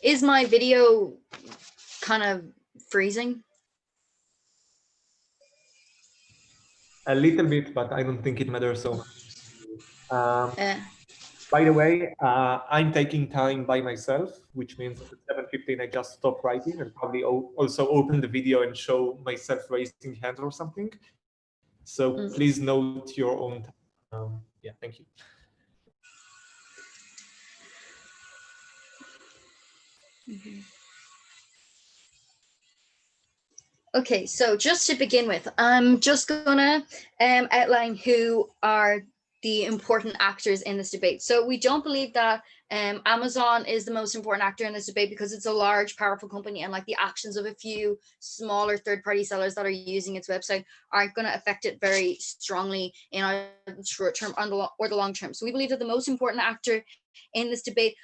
Is my video kind of freezing? A little bit, but I don't think it matters so much. By the way, I'm taking time by myself, which means at 7:15 I just stop writing and probably also open the video and show myself raising hands or something. So please note your own time. Yeah, thank you. Okay, so just to begin with, I'm just gonna outline who are the important actors in this debate. So we don't believe that Amazon is the most important actor in this debate because it's a large, powerful company, and like the actions of a few smaller third-party sellers that are using its website aren't going to affect it very strongly in our short term or the long term. So we believe that the most important actor in this debate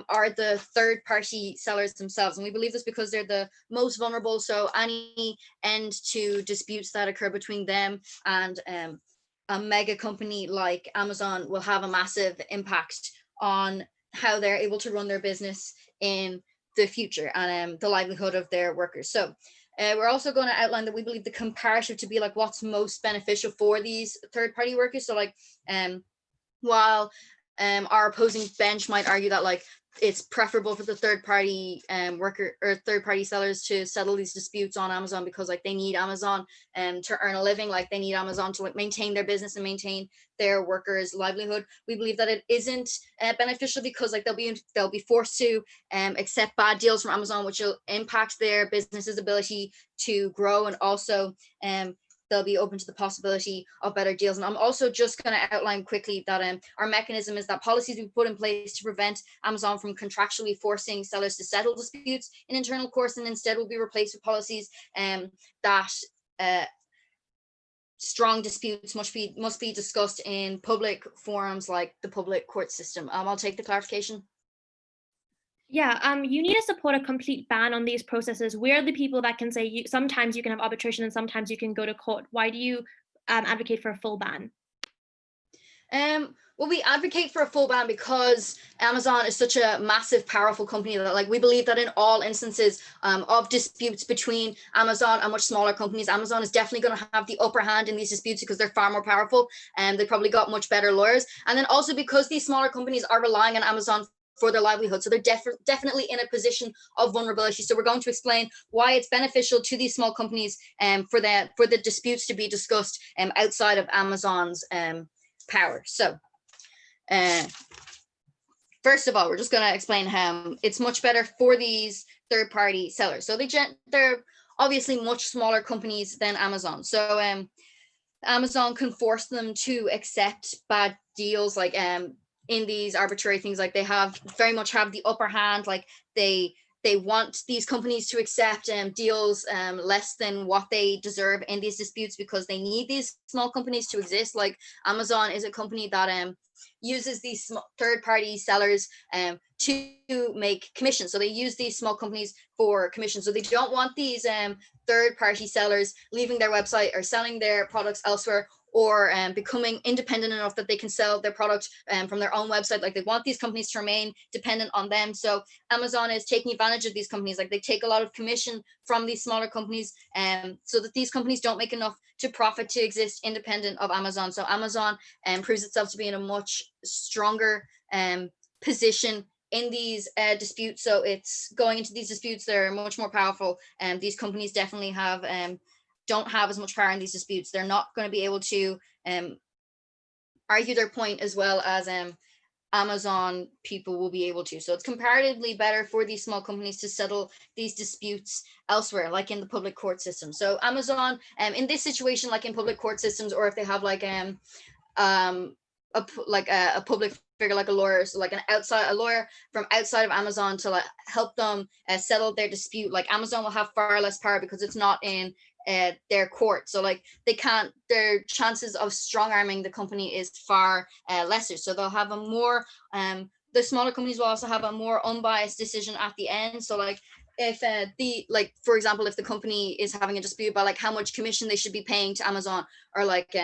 are the third-party sellers themselves, and we believe this because they're the most vulnerable. So any end to disputes that occur between them and a mega company like Amazon will have a massive impact on how they're able to run their business in the future and the livelihood of their workers. So we're also going to outline that we believe the comparative to be like what's most beneficial for these third-party workers. So like while our opposing bench might argue that like it's preferable for the third-party worker or third-party sellers to settle these disputes on Amazon because like they need Amazon to earn a living, like they need Amazon to like maintain their business and maintain their workers' livelihood. We believe that it isn't beneficial because like they'll be forced to accept bad deals from Amazon, which will impact their business's ability to grow, and also they'll be open to the possibility of better deals. And I'm also just going to outline quickly that our mechanism is that policies we put in place to prevent Amazon from contractually forcing sellers to settle disputes in internal courts, and instead will be replaced with policies that strong disputes must be discussed in public forums like the public court system. I'll take the clarification. Yeah, you need to support a complete ban on these processes. We're the people that can say sometimes you can have arbitration and sometimes you can go to court. Why do you advocate for a full ban? Well, we advocate for a full ban because Amazon is such a massive, powerful company that like we believe that in all instances of disputes between Amazon and much smaller companies, Amazon is definitely going to have the upper hand in these disputes because they're far more powerful and they probably got much better lawyers. And then also because these smaller companies are relying on Amazon for their livelihood. So they're definitely in a position of vulnerability. So we're going to explain why it's beneficial to these small companies for the disputes to be discussed outside of Amazon's power. So first of all, we're just going to explain how it's much better for these third-party sellers. So they're obviously much smaller companies than Amazon. So Amazon can force them to accept bad deals like in these arbitrary things, like they very much have the upper hand. Like they want these companies to accept deals less than what they deserve in these disputes because they need these small companies to exist. Like Amazon is a company that uses these third-party sellers to make commissions. So they use these small companies for commission. So they don't want these third-party sellers leaving their website or selling their products elsewhere, or becoming independent enough that they can sell their product from their own website. Like they want these companies to remain dependent on them. So Amazon is taking advantage of these companies. Like they take a lot of commission from these smaller companies so that these companies don't make enough to profit to exist independent of Amazon. So Amazon proves itself to be in a much stronger position in these disputes. So it's going into these disputes, they're much more powerful. And these companies definitely don't have as much power in these disputes. They're not going to be able to argue their point as well as Amazon people will be able to. So it's comparatively better for these small companies to settle these disputes elsewhere, like in the public court system. So Amazon, in this situation, like in public court systems, or if they have like a public figure like a lawyer, so like a lawyer from outside of Amazon to like help them settle their dispute, like Amazon will have far less power because it's not in their court. So like their chances of strong arming the company is far lesser. So they'll have a more the smaller companies will also have a more unbiased decision at the end. So like if for example, if the company is having a dispute about like how much commission they should be paying to Amazon, or like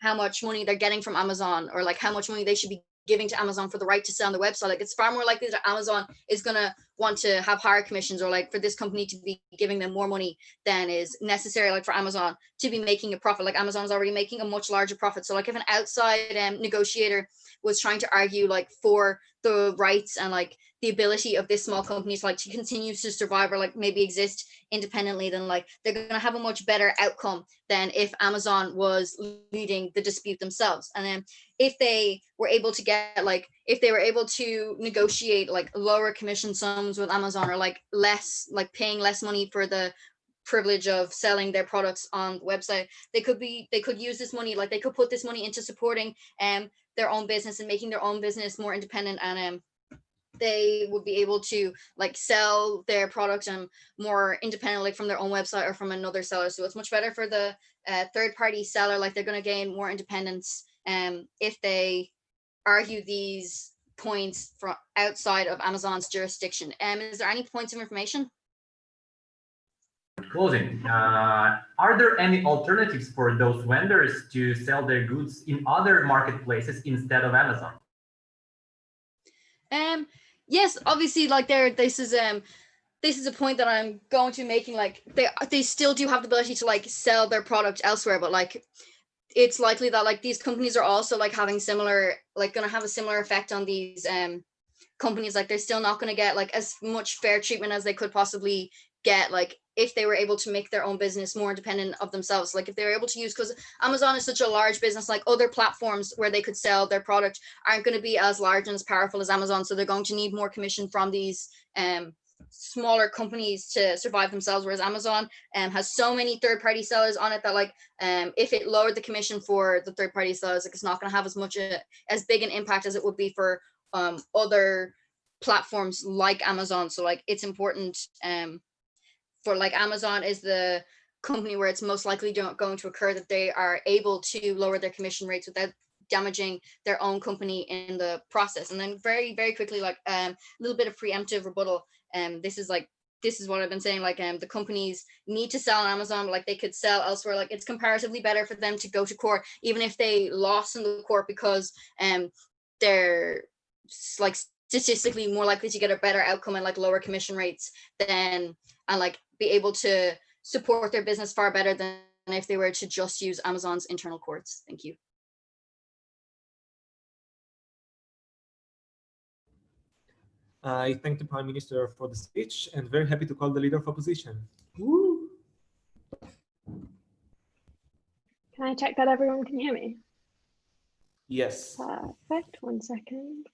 how much money they're getting from Amazon, or like how much money they should be giving to Amazon for the right to sell on the website, like it's far more likely that Amazon is going to want to have higher commissions, or like for this company to be giving them more money than is necessary, like for Amazon to be making a profit. Like Amazon is already making a much larger profit. So like if an outside negotiator was trying to argue like for the rights and like the ability of this small company to like to continue to survive or like maybe exist independently, then like they're going to have a much better outcome than if Amazon was leading the dispute themselves. And then if they were able to get like, if they were able to negotiate like lower commission sums with Amazon, or like less, like paying less money for the privilege of selling their products on the website, they could use this money, like they could put this money into supporting their own business and making their own business more independent, and they would be able to like sell their products more independently from their own website or from another seller. So it's much better for the third party seller. Like they're going to gain more independence if they argue these points from outside of Amazon's jurisdiction. Is there any points of information? Closing. Are there any alternatives for those vendors to sell their goods in other marketplaces instead of Amazon? Yes, obviously, like this is a point that I'm going to be making. Like they still do have the ability to like sell their product elsewhere, but like it's likely that like these companies are also like having similar, like going to have a similar effect on these companies. Like they're still not going to get like as much fair treatment as they could possibly get, like if they were able to make their own business more independent of themselves. Like if they were able to use, because Amazon is such a large business, like other platforms where they could sell their product aren't going to be as large and as powerful as Amazon. So they're going to need more commission from these smaller companies to survive themselves, whereas Amazon has so many third-party sellers on it that like if it lowered the commission for the third-party sellers, like it's not going to have as big an impact as it would be for other platforms like Amazon. So like it's important for like Amazon is the company where it's most likely going to occur that they are able to lower their commission rates without damaging their own company in the process. And then very, very quickly, like a little bit of preemptive rebuttal. This is what I've been saying, like the companies need to sell on Amazon, but like they could sell elsewhere. Like it's comparatively better for them to go to court, even if they lost in the court, because they're like statistically more likely to get a better outcome and like lower commission rates and like be able to support their business far better than if they were to just use Amazon's internal courts. Thank you. I thank the Prime Minister for the speech and very happy to call the Leader of Opposition. Woo! Can I check that everyone can hear me? Yes. Perfect. 1 second.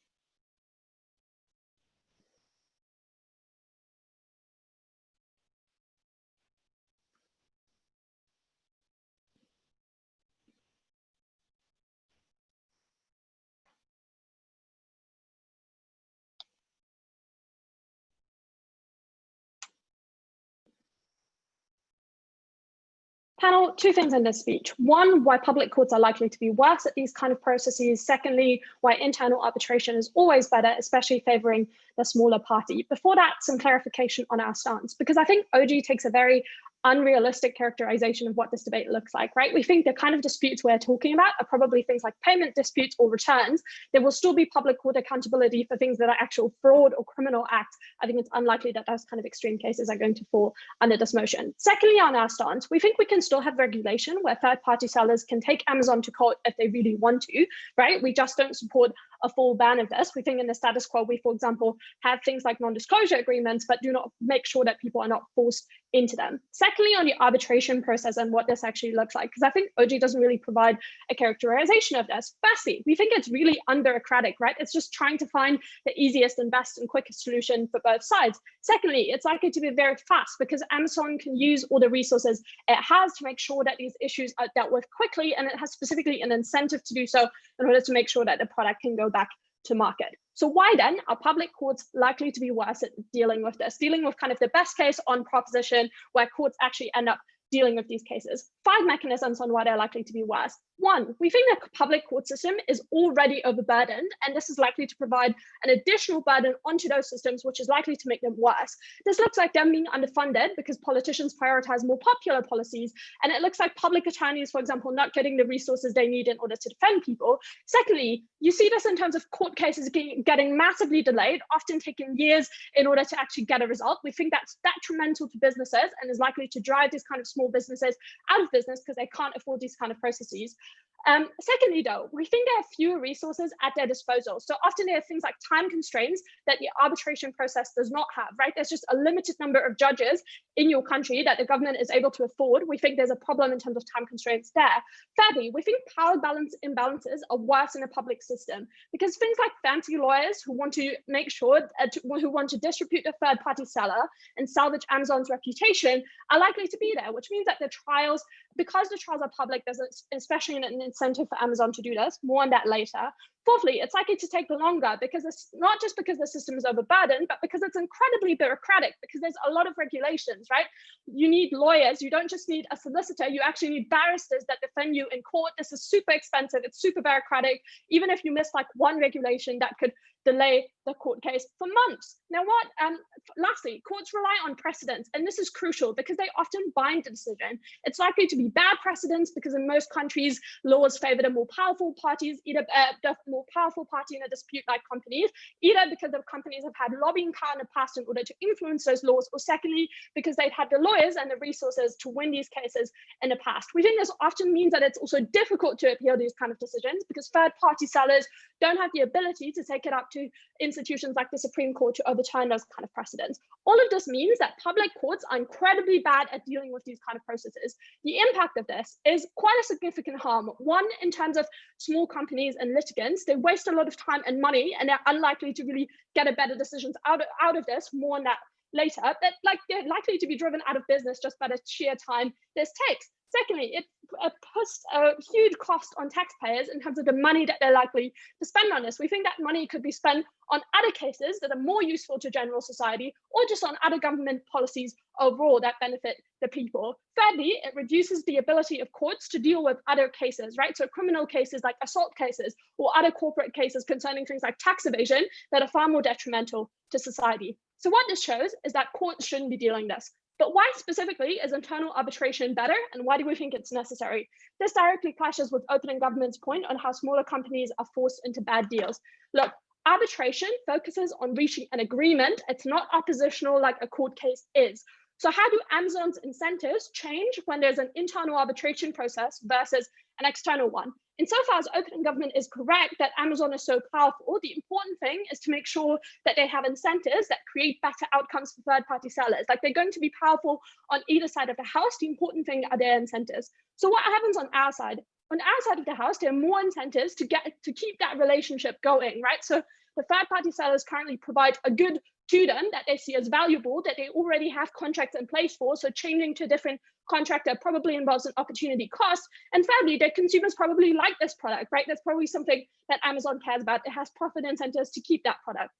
Panel, 2 things in this speech. 1, why public courts are likely to be worse at these kind of processes. Secondly, why internal arbitration is always better, especially favoring the smaller party. Before that, some clarification on our stance, because I think OG takes a very unrealistic characterization of what this debate looks like, right? We think the kind of disputes we're talking about are probably things like payment disputes or returns. There will still be public court accountability for things that are actual fraud or criminal acts. I think it's unlikely that those kind of extreme cases are going to fall under this motion. Secondly, on our stance, we think we can still have regulation where third-party sellers can take Amazon to court if they really want to, right? We just don't support a full ban of this. We think in the status quo, we, for example, have things like non-disclosure agreements, but do not make sure that people are not forced into them. Secondly, on the arbitration process and what this actually looks like, because I think OG doesn't really provide a characterization of this. Firstly, we think it's really undercratic, right? It's just trying to find the easiest and best and quickest solution for both sides. Secondly, it's likely to be very fast because Amazon can use all the resources it has to make sure that these issues are dealt with quickly, and it has specifically an incentive to do so in order to make sure that the product can go back to market. So why then are public courts likely to be worse at dealing with this, dealing with kind of the best case on proposition where courts actually end up dealing with these cases? 5 mechanisms on why they're likely to be worse. One, we think the public court system is already overburdened, and this is likely to provide an additional burden onto those systems, which is likely to make them worse. This looks like them being underfunded because politicians prioritize more popular policies, and it looks like public attorneys, for example, not getting the resources they need in order to defend people. Secondly, you see this in terms of court cases getting massively delayed, often taking years in order to actually get a result. We think that's detrimental to businesses and is likely to drive these kind of small businesses out of business because they can't afford these kind of processes. Secondly, though, we think they have fewer resources at their disposal. So often they have things like time constraints that the arbitration process does not have, right? There's just a limited number of judges in your country that the government is able to afford. We think there's a problem in terms of time constraints there. Thirdly, we think power balance imbalances are worse in a public system because things like fancy lawyers who want to make sure, who want to distribute a third-party seller and salvage Amazon's reputation are likely to be there, which means that the trials, because the trials are public, there's especially an incentive for Amazon to do this. More on that later. Fourthly, it's likely to take longer because it's not just because the system is overburdened, but because it's incredibly bureaucratic, because there's a lot of regulations, right? You need lawyers. You don't just need a solicitor. You actually need barristers that defend you in court. This is super expensive. It's super bureaucratic. Even if you miss like one regulation, that could delay the court case for months. Now what, lastly, courts rely on precedents, and this is crucial because they often bind the decision. It's likely to be bad precedents because in most countries, laws favor the more powerful parties, either the more powerful party in a dispute like companies, either because the companies have had lobbying power in the past in order to influence those laws, or secondly, because they've had the lawyers and the resources to win these cases in the past. We think this often means that it's also difficult to appeal these kind of decisions because third-party sellers don't have the ability to take it up to institutions like the Supreme Court to overturn those kind of precedents. All of this means that public courts are incredibly bad at dealing with these kind of processes. The impact of this is quite a significant harm. One, in terms of small companies and litigants, they waste a lot of time and money, and they're unlikely to really get a better decisions out of this. More on that later. But they're likely to be driven out of business just by the sheer time this takes. Secondly, it puts a huge cost on taxpayers in terms of the money that they're likely to spend on this. We think that money could be spent on other cases that are more useful to general society, or just on other government policies overall that benefit the people. Thirdly, it reduces the ability of courts to deal with other cases, right? So criminal cases like assault cases or other corporate cases concerning things like tax evasion that are far more detrimental to society. So what this shows is that courts shouldn't be dealing this. But why specifically is internal arbitration better, and why do we think it's necessary? This directly clashes with opening government's point on how smaller companies are forced into bad deals. Look, arbitration focuses on reaching an agreement. It's not oppositional like a court case is. So how do Amazon's incentives change when there's an internal arbitration process versus an external one? Insofar as opening government is correct that Amazon is so powerful, the important thing is to make sure that they have incentives that create better outcomes for third-party sellers. Like, they're going to be powerful on either side of the house. The important thing are their incentives. So what happens on our side? On our side of the house, there are more incentives to keep that relationship going, right? So the third-party sellers currently provide a good to them that they see as valuable, that they already have contracts in place for. So changing to a different contractor probably involves an opportunity cost. And thirdly, their consumers probably like this product, right? That's probably something that Amazon cares about. It has profit incentives to keep that product.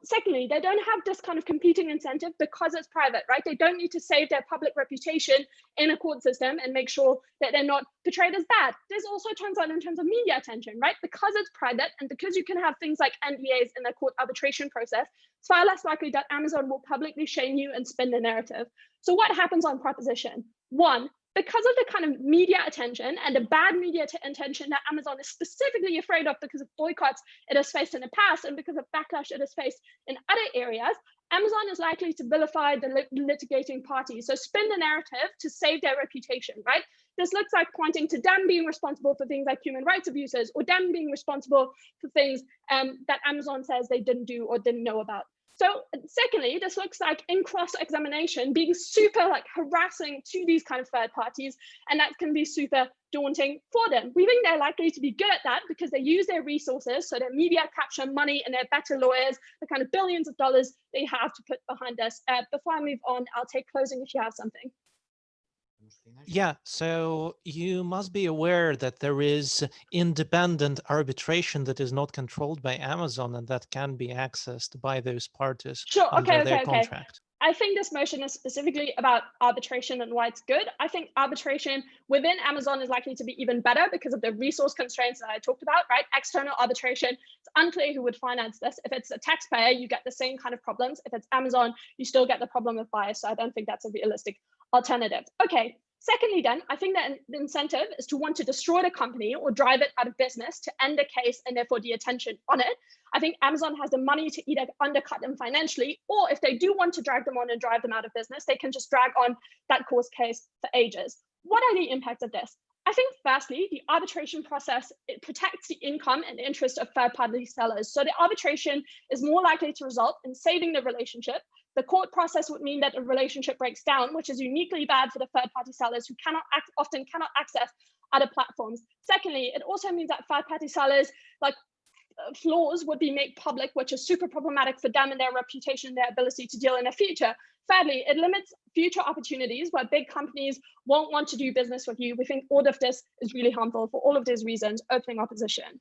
Secondly, they don't have this kind of competing incentive because it's private, right? They don't need to save their public reputation in a court system and make sure that they're not portrayed as bad. There's also turns out in terms of media attention, right? Because it's private and because you can have things like NDAs in the court arbitration process, it's far less likely that Amazon will publicly shame you and spin the narrative. So what happens on proposition? One, because of the kind of media attention and the bad media attention that Amazon is specifically afraid of because of boycotts it has faced in the past and because of backlash it has faced in other areas, Amazon is likely to vilify the litigating parties. So spin the narrative to save their reputation, right? This looks like pointing to them being responsible for things like human rights abuses, or them being responsible for things that Amazon says they didn't do or didn't know about. So secondly, this looks like in cross-examination being super like harassing to these kind of third parties, and that can be super daunting for them. We think they're likely to be good at that because they use their resources, so their media capture money and their better lawyers, the kind of billions of dollars they have to put behind us. Before I move on, I'll take closing if you have something. Yeah, so you must be aware that there is independent arbitration that is not controlled by Amazon and that can be accessed by those parties Sure, under their okay. contract. I think this motion is specifically about arbitration and why it's good. I think arbitration within Amazon is likely to be even better because of the resource constraints that I talked about, right? External arbitration, it's unclear who would finance this. If it's a taxpayer, you get the same kind of problems. If it's Amazon, you still get the problem of bias. So I don't think that's a realistic alternative. Okay. Secondly, then, I think that the incentive is to want to destroy the company or drive it out of business to end the case and therefore the attention on it. I think Amazon has the money to either undercut them financially, or if they do want to drag them on and drive them out of business, they can just drag on that court case for ages. What are the impacts of this? I think firstly, the arbitration process, it protects the income and interest of third-party sellers. So the arbitration is more likely to result in saving the relationship. The court process would mean that a relationship breaks down, which is uniquely bad for the third-party sellers who often cannot access other platforms. Secondly, it also means that third-party sellers, like flaws, would be made public, which is super problematic for them and their reputation and their ability to deal in the future. Thirdly, it limits future opportunities where big companies won't want to do business with you. We think all of this is really harmful for all of these reasons, opening opposition.